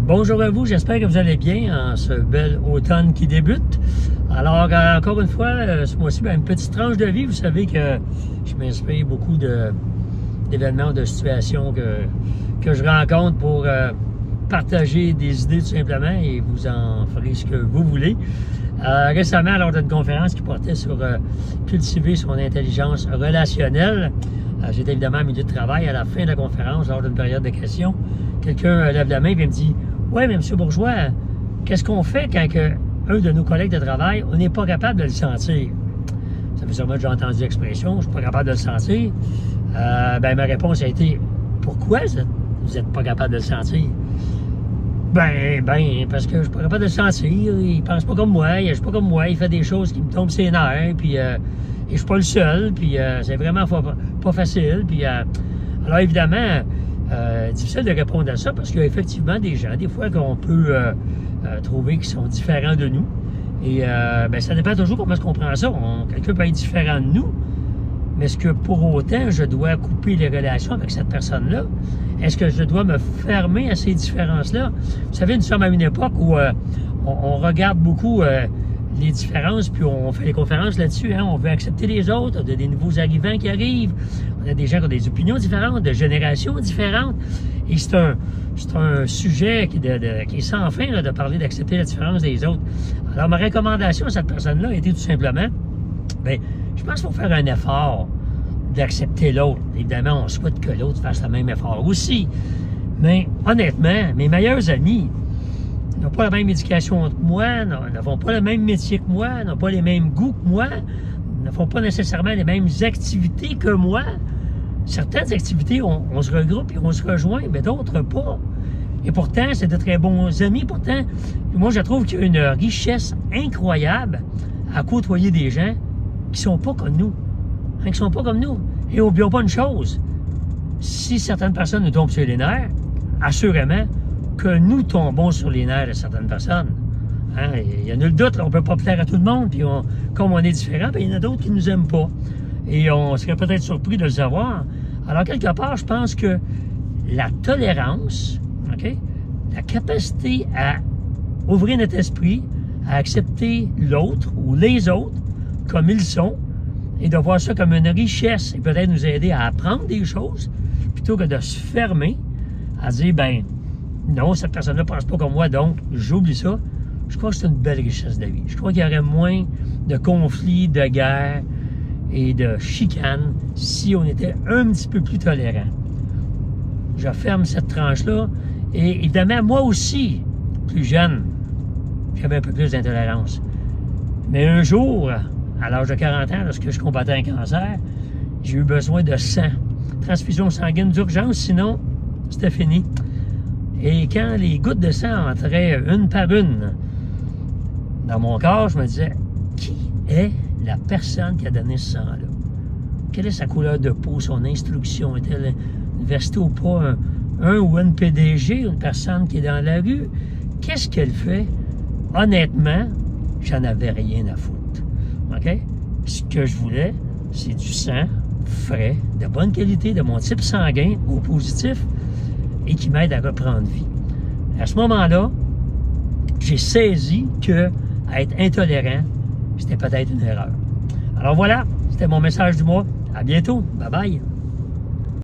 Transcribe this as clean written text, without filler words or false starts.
Bonjour à vous, j'espère que vous allez bien en ce bel automne qui débute. Alors, encore une fois, ce mois-ci, une petite tranche de vie. Vous savez que je m'inspire beaucoup d'événements, de situations que je rencontre pour partager des idées tout simplement et vous en ferez ce que vous voulez. Récemment, lors d'une conférence qui portait sur cultiver son intelligence relationnelle, j'étais évidemment au milieu de travail. À la fin de la conférence, lors d'une période de questions, quelqu'un lève la main et me dit « Ouais, mais M. Bourgeois, qu'est-ce qu'on fait quand un de nos collègues de travail, on n'est pas capable de le sentir? » Ça fait sûrement que j'ai entendu l'expression « Je ne suis pas capable de le sentir. » Ma réponse a été « Pourquoi vous n'êtes pas capable de le sentir? » Parce que je suis pas capable de le sentir, il pense pas comme moi, il agit pas comme moi, il fait des choses qui me tombent ses nerfs, puis et je suis pas le seul, puis c'est vraiment pas facile, puis alors évidemment, difficile de répondre à ça, parce qu'il y a effectivement des gens, des fois, qu'on peut trouver qui sont différents de nous, et ça dépend toujours comment est-ce qu'on prend ça. Quelqu'un peut être différent de nous, mais est-ce que pour autant, je dois couper les relations avec cette personne-là? Est-ce que je dois me fermer à ces différences-là? Vous savez, nous sommes à une époque où on regarde beaucoup les différences, puis on fait des conférences là-dessus. Hein? On veut accepter les autres, on a des nouveaux arrivants qui arrivent, on a des gens qui ont des opinions différentes, de générations différentes. Et c'est un sujet qui est sans fin là, de parler d'accepter la différence des autres. Alors, ma recommandation à cette personne-là était tout simplement, je pense qu'il faut faire un effort d'accepter l'autre. Évidemment, on souhaite que l'autre fasse le même effort aussi. Mais honnêtement, mes meilleurs amis n'ont pas la même éducation que moi, ne font pas le même métier que moi, n'ont pas les mêmes goûts que moi, ne font pas nécessairement les mêmes activités que moi. Certaines activités, on se regroupe et on se rejoint, mais d'autres pas. Et pourtant, c'est de très bons amis. Pourtant, moi, je trouve qu'il y a une richesse incroyable à côtoyer des gens qui sont pas comme nous. Qui sont pas comme nous. Et n'oublions pas une chose, si certaines personnes nous tombent sur les nerfs, assurément que nous tombons sur les nerfs de certaines personnes. Hein? Il y a nul doute, on ne peut pas plaire à tout le monde, puis comme on est différent, il y en a d'autres qui ne nous aiment pas. Et on serait peut-être surpris de le savoir. Alors, quelque part, je pense que la tolérance, la capacité à ouvrir notre esprit, à accepter l'autre ou les autres comme ils sont, et de voir ça comme une richesse et peut-être nous aider à apprendre des choses plutôt que de se fermer à dire, non, cette personne-là ne pense pas comme moi, donc j'oublie ça. Je crois que c'est une belle richesse de la vie. Je crois qu'il y aurait moins de conflits, de guerres et de chicanes si on était un petit peu plus tolérant. Je ferme cette tranche-là et évidemment, moi aussi, plus jeune, j'avais un peu plus d'intolérance. Mais un jour, à l'âge de 40 ans, lorsque je combattais un cancer, j'ai eu besoin de sang. Transfusion sanguine d'urgence, sinon, c'était fini. Et quand les gouttes de sang entraient une par une dans mon corps, je me disais, qui est la personne qui a donné ce sang-là? Quelle est sa couleur de peau, son instruction? Est-elle université ou pas? Un ou une PDG, une personne qui est dans la rue? Qu'est-ce qu'elle fait? Honnêtement, j'en avais rien à foutre. OK? Ce que je voulais, c'est du sang frais, de bonne qualité, de mon type sanguin, au positif, et qui m'aide à reprendre vie. À ce moment-là, j'ai saisi que être intolérant, c'était peut-être une erreur. Alors voilà, c'était mon message du mois. À bientôt. Bye bye.